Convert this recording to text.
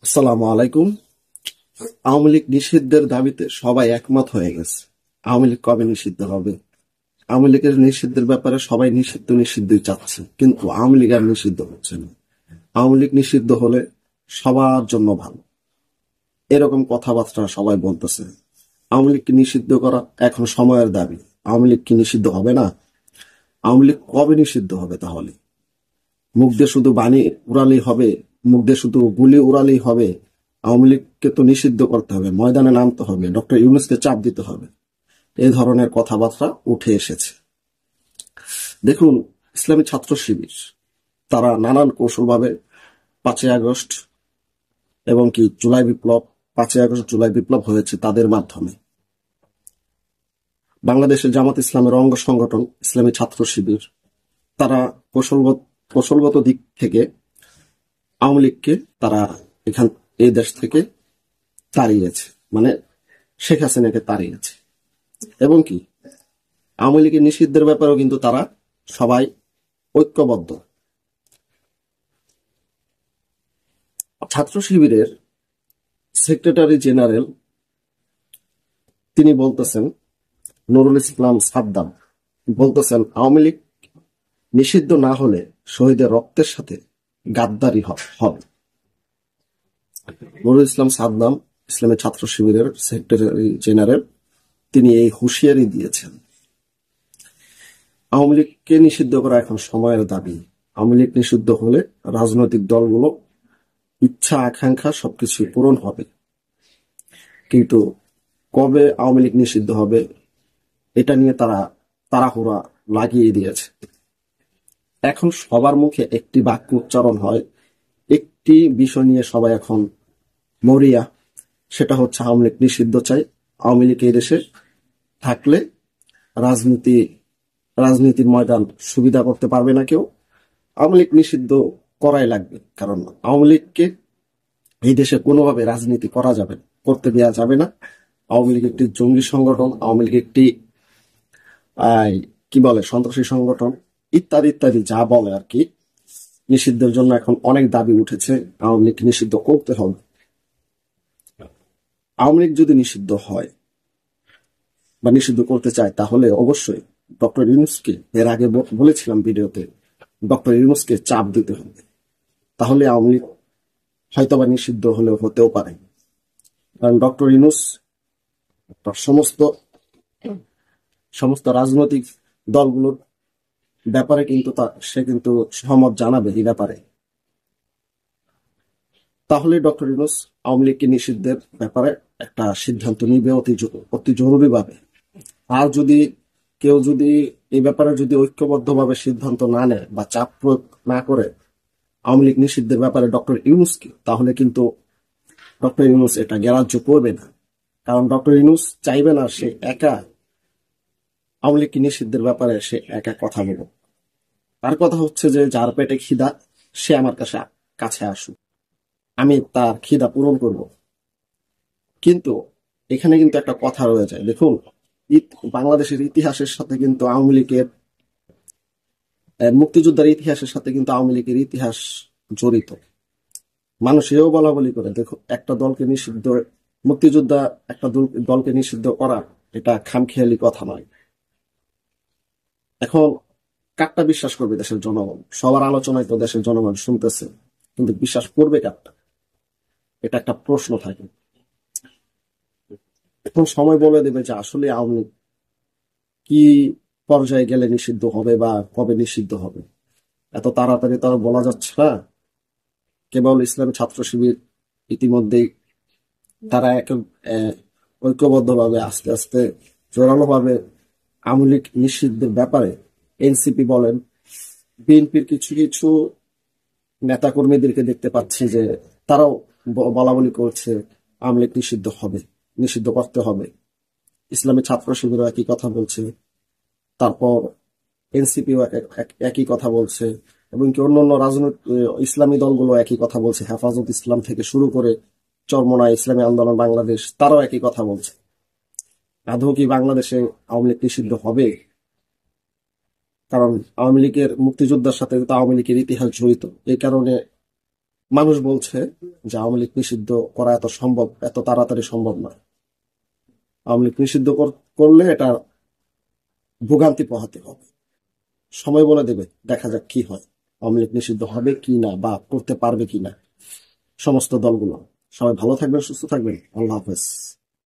আসসালামু আলাইকুম। আওয়ামী লীগ নিষিদ্ধের দাবিতে সবাই একমত হয়ে গেছে। আওয়ামী লীগ কবে নিষিদ্ধ হবে? আওয়ামী লীগের নিষিদ্ধের ব্যাপারে সবাই নিষিদ্ধই চাচ্ছে, কিন্তু আওয়ামী লীগ আর নিষিদ্ধ হচ্ছে না। আওয়ামী লীগ নিষিদ্ধ হলে সবার জন্য ভালো, এরকম কথাবার্তা সবাই বলতেছে। আওয়ামী লীগকে নিষিদ্ধ করা এখন সময়ের দাবি। আওয়ামী লীগ কি নিষিদ্ধ হবে না? আওয়ামী লীগ কবে নিষিদ্ধ হবে তাহলে? মুখ দিয়ে শুধু বাণী উড়ালেই হবে? মুখ দিয়ে শুধু গুলি উড়ালেই হবে? আওয়ামী লীগকে তো নিষিদ্ধ করতে হবে, ময়দানে নামতে হবে, ডক্টর ইউনূসকে চাপ দিতে হবে। এই ধরনের কথাবার্তা উঠে এসেছে। দেখুন, ইসলামী ছাত্র শিবির তারা নানান কৌশলভাবে 5ই আগস্ট এবং কি জুলাই বিপ্লব, 5ই আগস্ট জুলাই বিপ্লব হয়েছে তাদের মাধ্যমে। বাংলাদেশের জামাত ইসলামের অঙ্গ সংগঠন ইসলামী ছাত্র শিবির তারা কৌশলগত দিক থেকে আওয়ামী লীগকে তারা এই দেশ থেকে তাড়িয়েছে, মানে শেখ হাসিনাকে তাড়িয়েছে। এবং কি আওয়ামী লীগের নিষিদ্ধের ব্যাপারেও কিন্তু তারা সবাই ঐক্যবদ্ধ। ছাত্র শিবিরের সেক্রেটারি জেনারেল তিনি বলতেছেন, নুরুল ইসলাম সাদ্দাম বলতেছেন, আওয়ামী লীগ নিষিদ্ধ না হলে শহীদের রক্তের সাথে গাদ্দারি হবে। নুরুল ইসলাম সাদ্দাম ইসলামী ছাত্র শিবিরের সেক্রেটারি জেনারেল, তিনি এই হুঁশিয়ারি দিয়েছেন। আওয়ামী লীগকে নিষিদ্ধ করা এখন সময়ের দাবি। আওয়ামী লীগ নিষিদ্ধ হলে রাজনৈতিক দলগুলো ইচ্ছা আকাঙ্ক্ষা সবকিছু পূরণ হবে, কিন্তু কবে আওয়ামী লীগ নিষিদ্ধ হবে এটা নিয়ে তারা তাড়াহুড়া লাগিয়ে দিয়েছে। এখন সবার মুখে একটি বাক্য উচ্চারণ হয়, একটি বিষয় নিয়ে সবাই এখন মরিয়া, সেটা হচ্ছে আওয়ামী লীগ নিষিদ্ধ চাই। আওয়ামী লীগ এই দেশে থাকলে রাজনীতির ময়দান সুবিধা করতে পারবে না কেউ। আওয়ামী লীগ নিষিদ্ধ করাই লাগবে, কারণ আওয়ামী লীগকে এই দেশে কোনোভাবে রাজনীতি করতে দেওয়া যাবে না। আওয়ামী লীগ একটি জঙ্গি সংগঠন, আওয়ামী লীগ একটি কি বলে সন্ত্রাসী সংগঠন, ইত্যাদি ইত্যাদি যা বলে আর কি। নিষিদ্ধের জন্য এখন অনেক দাবি উঠেছে, আওয়ামী লীগ নিষিদ্ধ করতে হবে। আওয়ামী লীগ যদি নিষিদ্ধ হয় বা নিষিদ্ধ করতে চায়, তাহলে অবশ্যই ডক্টর ইউনূসকে, এর আগে বলেছিলাম ভিডিওতে, ডক্টর ইউনূসকে চাপ দিতে হবে। তাহলে আওয়ামী লীগ হয়তোবা নিষিদ্ধ হলেও হতেও পারে। কারণ ডক্টর ইউনূস সমস্ত সমস্ত রাজনৈতিক দলগুলোর ব্যাপারে কিন্তু সে কিন্তু সহমত জানাবে এই ব্যাপারে। তাহলে ডক্টর ইউনূস আওয়ামী লীগকে নিষিদ্ধের ব্যাপারে একটা সিদ্ধান্ত নিবে অতি জরুরি ভাবে। আর কেউ যদি এই ব্যাপারে ঐক্যবদ্ধভাবে সিদ্ধান্ত না নেয় বা চাপ প্রয়োগ না করে আওয়ামী লীগ নিষিদ্ধের ব্যাপারে ডক্টর ইউনূসকে, তাহলে কিন্তু ডক্টর ইউনূস এটা গ্রাহ্য করবে না। কারণ ডক্টর ইউনূস চাইবে না সে একা আওয়ামী লীগ নিষিদ্ধের ব্যাপারে সে একা কথা বলবে। তার কথা হচ্ছে যে যার পেটে খিদা সে আমার কাছে আসুক, আমি তার খিদা পূরণ করব। কিন্তু এখানে কিন্তু একটা কথা রয়ে যায়। দেখুন, বাংলাদেশের ইতিহাসের সাথে কিন্তু আওয়ামী লীগের মুক্তিযোদ্ধার ইতিহাসের সাথে কিন্তু আওয়ামী লীগের ইতিহাস জড়িত। মানুষ এও বলা বলি করে, দেখো, একটা দলকে নিষিদ্ধ, মুক্তিযোদ্ধা একটা দলকে নিষিদ্ধ করা এটা খামখেয়ালি কথা নয়। এখন কারটা বিশ্বাস করবে দেশের জনগণ? সবার আলোচনায় তো দেশের জনগণ শুনতেছে, কিন্তু বিশ্বাস করবে কারটা, এটা একটা প্রশ্ন থাকে। এখন সময় বলে দেবে যে আসলে আওয়ামী লীগ কি পর্যায়ে গেলে নিষিদ্ধ হবে বা কবে নিষিদ্ধ হবে। এত তাড়াতাড়ি তো আর বলা যাচ্ছে না। কেবল ইসলামী ছাত্র শিবির ইতিমধ্যেই তারা ঐক্যবদ্ধভাবে আস্তে আস্তে জোরালোভাবে আওয়ামী লীগ নিষিদ্ধের ব্যাপারে এনসিপি বলেন, বিএনপির কিছু কিছু নেতাকর্মীদেরকে দেখতে পাচ্ছি যে তারাও বলা বলি করছে আওয়ামী লীগ নিষিদ্ধ করতে হবে। ইসলামী ছাত্র শিবিরও একই কথা বলছে, তারপর এনসিপিও একই কথা বলছে, এবং কি অন্যান্য রাজনৈতিক ইসলামী দলগুলো একই কথা বলছে। হেফাজত ইসলাম থেকে শুরু করে চরমোনাই ইসলামী আন্দোলন বাংলাদেশ, তারাও একই কথা বলছে। আদৌ কি বাংলাদেশে আওয়ামী লীগ নিষিদ্ধ হবে? কারণ আওয়ামী লীগের মুক্তিযোদ্ধার সাথে তো আওয়ামী লীগের ইতিহাস জড়িত। এই কারণে মানুষ বলছে যে আওয়ামী লীগ নিষিদ্ধ করা এত তাড়াতাড়ি সম্ভব না। আওয়ামী লীগ নিষিদ্ধ করলে এটা ভোগান্তি পোহাতে হবে। সময় বলে দেবে, দেখা যাক কি হয়, আওয়ামী লীগ নিষিদ্ধ হবে কি না বা করতে পারবে কিনা সমস্ত দলগুলো। সবাই ভালো থাকবেন, সুস্থ থাকবেন। আল্লাহ হাফেজ।